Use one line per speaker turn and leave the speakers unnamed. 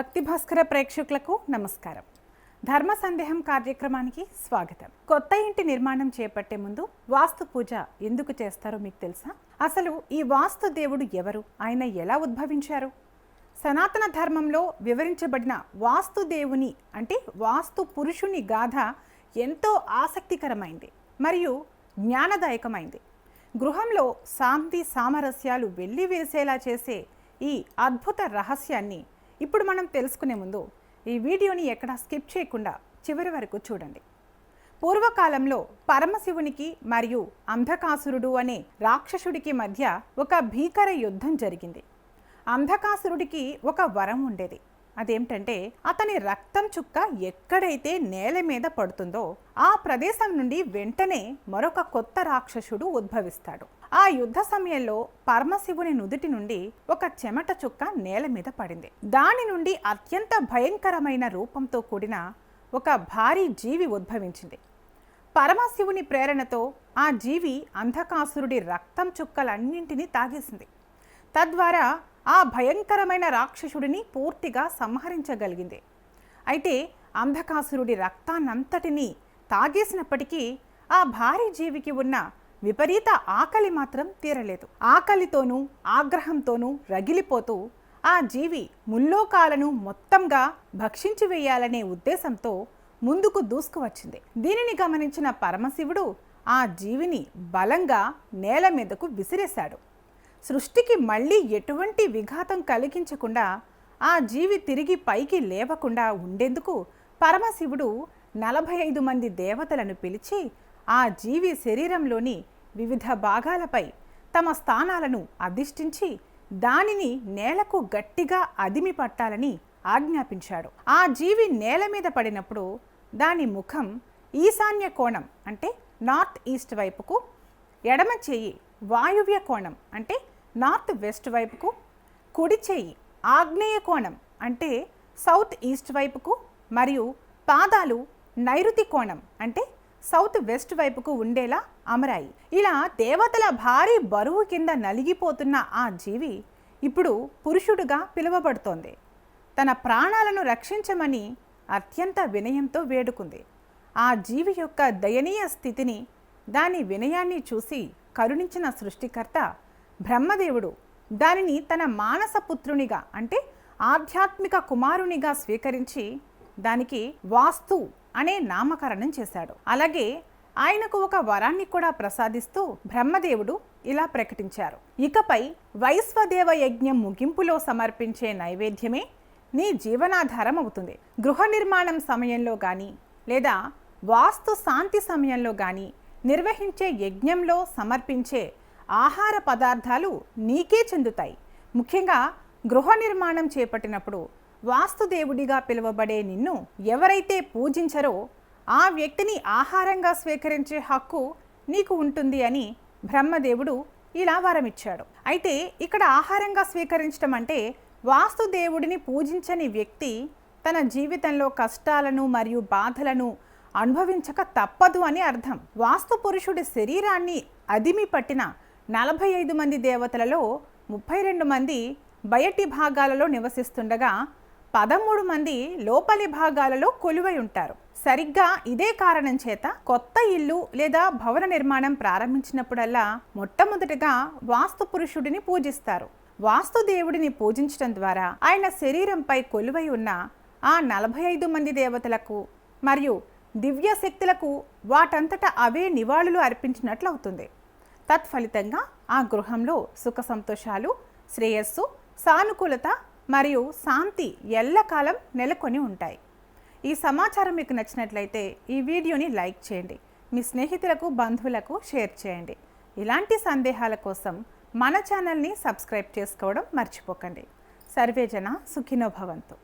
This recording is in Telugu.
భక్తి భాస్కర ప్రేక్షకులకు నమస్కారం. ధర్మ సందేహం కార్యక్రమానికి స్వాగతం. కొత్త ఇంటి నిర్మాణం చేపట్టే ముందు వాస్తు పూజ ఎందుకు చేస్తారో మీకు తెలుసా? అసలు ఈ వాస్తు దేవుడు ఎవరు? ఆయన ఎలా ఉద్భవించారు? సనాతన ధర్మంలో వివరించబడిన వాస్తు దేవుని అంటే వాస్తు పురుషుని గాథ ఎంతో ఆసక్తికరమైంది మరియు జ్ఞానదాయకమైంది. గృహంలో శాంతి సామరస్యాలు వెళ్లి విరిసేలా చేసే ఈ అద్భుత రహస్యాన్ని ఇప్పుడు మనం తెలుసుకునే ముందు ఈ వీడియోని ఎక్కడా స్కిప్ చేయకుండా చివరి వరకు చూడండి. పూర్వకాలంలో పరమశివునికి మరియు అంధకాసురుడు అనే రాక్షసుడికి మధ్య ఒక భీకర యుద్ధం జరిగింది. అంధకాసురుడికి ఒక వరం ఉండేది. అదేమిటంటే అతని రక్తం చుక్క ఎక్కడైతే నేల మీద పడుతుందో ఆ ప్రదేశం నుండి వెంటనే మరొక కొత్త రాక్షసుడు ఉద్భవిస్తాడు. ఆ యుద్ధ సమయంలో పరమశివుని నుదుటి నుండి ఒక చెమట చుక్క నేల మీద పడింది. దాని నుండి అత్యంత భయంకరమైన రూపంతో కూడిన ఒక భారీ జీవి ఉద్భవించింది. పరమశివుని ప్రేరణతో ఆ జీవి అంధకాసురుడి రక్తం చుక్కలన్నింటినీ తాగేసింది. తద్వారా ఆ భయంకరమైన రాక్షసుడిని పూర్తిగా సంహరించగలిగింది. అయితే అంధకాసురుడి రక్తాన్నంతటినీ తాగేసినప్పటికీ ఆ భారీ జీవికి ఉన్న విపరీత ఆకలి మాత్రం తీరలేదు. ఆకలితోనూ ఆగ్రహంతోనూ రగిలిపోతూ ఆ జీవి ముల్లోకాలను మొత్తంగా భక్షించి వేయాలనే ఉద్దేశంతో ముందుకు దూసుకువచ్చింది. దీనిని గమనించిన పరమశివుడు ఆ జీవిని బలంగా నేల మీదకు విసిరేశాడు. సృష్టికి మళ్ళీ ఎటువంటి విఘాతం కలిగించకుండా ఆ జీవి తిరిగి పైకి లేవకుండా ఉండేందుకు పరమశివుడు 45 మంది దేవతలను పిలిచి ఆ జీవి శరీరంలోని వివిధ భాగాలపై తమ స్థానాలను అధిష్ఠించి దానిని నేలకు గట్టిగా అదిమి పట్టాలని ఆజ్ఞాపించాడు. ఆ జీవి నేల మీద పడినప్పుడు దాని ముఖం ఈశాన్య కోణం అంటే నార్త్ ఈస్ట్ వైపుకు, ఎడమ చేయి వాయువ్య కోణం అంటే నార్త్ వెస్ట్ వైపుకు, కుడి చేయి ఆగ్నేయ కోణం అంటే సౌత్ ఈస్ట్ వైపుకు మరియు పాదాలు నైరుతి కోణం అంటే సౌత్ వెస్ట్ వైపుకు ఉండేలా అమరాయి. ఇలా దేవతల భారీ బరువు కింద నలిగిపోతున్న ఆ జీవి ఇప్పుడు పురుషుడుగా పిలువబడుతోంది. తన ప్రాణాలను రక్షించమని అత్యంత వినయంతో వేడుకుంది. ఆ జీవి యొక్క దయనీయ స్థితిని, దాని వినయాన్ని చూసి కరుణించిన సృష్టికర్త బ్రహ్మదేవుడు దానిని తన మానసపుత్రునిగా అంటే ఆధ్యాత్మిక కుమారునిగా స్వీకరించి దానికి వాస్తు అనే నామకరణం చేశాడు. అలాగే ఆయనకు ఒక వరాన్ని కూడా ప్రసాదిస్తూ బ్రహ్మదేవుడు ఇలా ప్రకటించారు: ఇకపై వైశ్వదేవ యజ్ఞం ముగింపులో సమర్పించే నైవేద్యమే నీ జీవనాధారం అవుతుంది. గృహ నిర్మాణం సమయంలో కానీ లేదా వాస్తు శాంతి సమయంలో కానీ నిర్వహించే యజ్ఞంలో సమర్పించే ఆహార పదార్థాలు నీకే చెందుతాయి. ముఖ్యంగా గృహ నిర్మాణం చేపట్టినప్పుడు వాస్తుదేవుడిగా పిలువబడే నిన్ను ఎవరైతే పూజించరో ఆ వ్యక్తిని ఆహారంగా స్వీకరించే హక్కు నీకు ఉంటుంది అని బ్రహ్మదేవుడు ఇలా వరమిచ్చాడు. అయితే ఇక్కడ ఆహారంగా స్వీకరించడం అంటే వాస్తుదేవుడిని పూజించని వ్యక్తి తన జీవితంలో కష్టాలను మరియు బాధలను అనుభవించక తప్పదు అని అర్థం. వాస్తు పురుషుడి శరీరాన్ని అదిమి పట్టిన 45 మంది దేవతలలో 32 మంది బయటి భాగాలలో నివసిస్తుండగా 13 మంది లోపలి భాగాలలో కొలువై ఉంటారు. సరిగ్గా ఇదే కారణం చేత కొత్త ఇల్లు లేదా భవన నిర్మాణం ప్రారంభించినప్పుడల్లా మొట్టమొదటిగా వాస్తు పురుషుడిని పూజిస్తారు. వాస్తు దేవుడిని పూజించడం ద్వారా ఆయన శరీరంపై కొలువై ఉన్న ఆ 45 మంది దేవతలకు మరియు దివ్య శక్తులకు వాటంతట అవే నివాళులు అర్పించినట్లు అవుతుంది. తత్ఫలితంగా ఆ గృహంలో సుఖ సంతోషాలు, శ్రేయస్సు, సానుకూలత మరియు శాంతి ఎల్లకాలం నెలకొని ఉంటాయి. ఈ సమాచారం మీకు నచ్చినట్లయితే ఈ వీడియోని లైక్ చేయండి, మీ స్నేహితులకు బంధువులకు షేర్ చేయండి. ఇలాంటి సందేహాల కోసం మన ఛానల్ని సబ్స్క్రైబ్ చేసుకోవడం మర్చిపోకండి. సర్వేజన సుఖినో భవంతు.